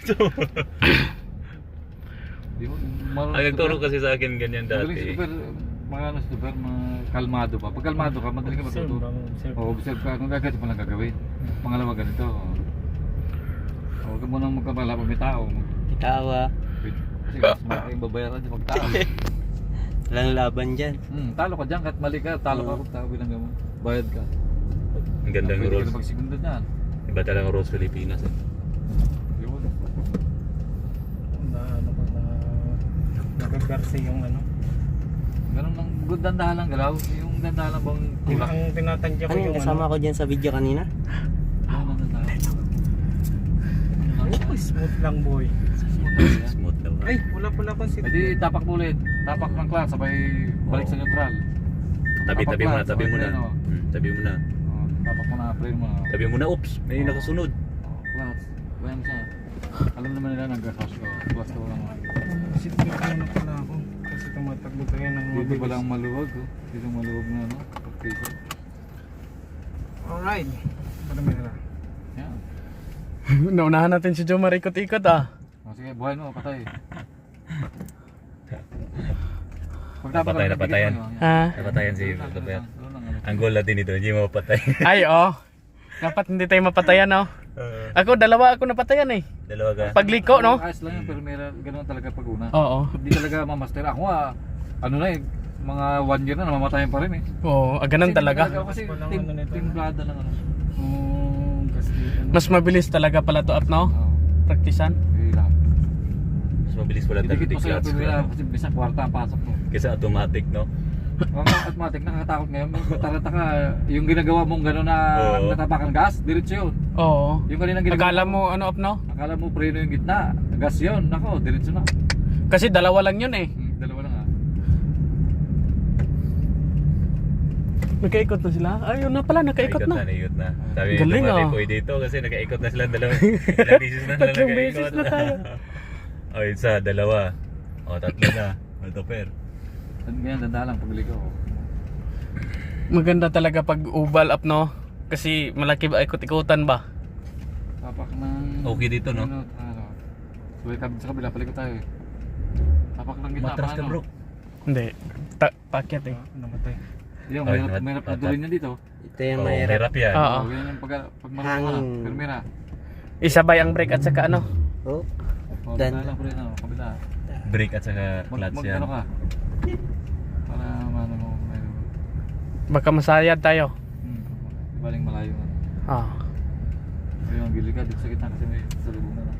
gusto. Ang nagturo kasi sa akin ganyan dati. Super, mga ano super, mga kalmado pa. Pag kalmado ka, madali ka matuto. Oo, observe ka. Kung gagawin mo lang gagawin. Pangalawa ganito. Huwag ka munang magkabala pag may tao. Tawa. Kasi mas malaking babayaran dyan pag tao. Walang laban dyan. Talo ka dyan, kahit mali ka, talo ka kung tao bilang mo. Bayad ka. Ang gandang Pwede ka rules. na magsigunda dyan. Iba talaga rules Pilipinas. Yun. Na ano ko na nagagarse yung ano. Ganun lang, good dandahan lang galaw. Yung dandahan lang bang tulak. Ang tinatandya ko Ano yung yung kasama ko dyan sa video kanina? Ganun lang dandahan. Oh, smooth lang boy. Smooth daw. Ay, wala pala akong sit. Pwede tapak mo ulit. Tapak ng class, sabay balik sa neutral. Tabi muna, tabi muna. Sabay plano. Tabi muna. Tapak mo na, plane mo na. Tabi muna, oops, may nakasunod. Class, bayan siya. Alam naman nila nag-crash ko. Class ko lang. Sit belt na pala ako. Kasi tumatakbo tayo ng Dito pa lang maluwag. Dito maluwag na ano. Pag-piso. Alright. Madami na. Yan. Naunahan natin si Jomar ikot-ikot ah. Sige, buhay mo, patay. Napatayan. Ha? Napatayan si Robert. Ang goal natin ito, hindi mo mapatay. Ay oh. Dapat hindi tayo mapatayan oh. Ako dalawa ako napatayan eh. Dalawa ka. Pagliko no? Ayos lang yun, pero meron ganun talaga pag una. Oo. Hindi talaga mamaster. Ako ano na eh, mga 1 year na namamatayan pa rin eh. Oo, ganun talaga. Kasi timplada lang ano. Mas mabilis talaga pala to up no? Oo. Praktisan. Lang. Mas mabilis wala talaga Didikit mo sa clutch. primera kasi bisa kwarta ang pasok mo. Kasi automatic, no? Mga automatic, nakakatakot ngayon. Tarata ka, yung ginagawa mong gano'n na Oo. natapakan gas, diretso yun. Oo. Yung kanina ginagawa Akala mo ano up no? akala mo preno yung gitna, gas yun, nako, diretso na. Kasi dalawa lang yun eh. Dalawa lang Nakaikot na sila? Ayun na pala, nakaikot na. Naikot na. Sabi Galing, ko, ah. pwede ito kasi nakaikot na sila dalawang ilang beses na sila Tatlong beses nakaikot. na tayo. O, isa, dalawa. O, tatlo na. Ito, per. Ganyan, dandalang pagbili ko. Maganda talaga pag ubal up no? Kasi malaki ba ikot-ikutan ba? Tapak ng... Okay dito, no? Ano? Suway sa kabila, palikot tayo eh. Tapak ng gitna, Matras ka, bro. Hindi. Pakyat eh. Namatay. Yung, Ay, mahirap na dulin niya dito. Ito yung Oh, mahirap. mahirap yan. Oo. Ganyan yung pag marunong ka na, Hangin. permira. Isabay ang brake at saka ano? Oh, Dan. Dan. Lang po rin, kabila. Brake at saka clutch yan. Ano ka? Para mano mo, mayroon. Baka masayad tayo. Baling malayo na. Ah. Ayun, ang gilid ka dito sa gitna kasi may salubong na lang.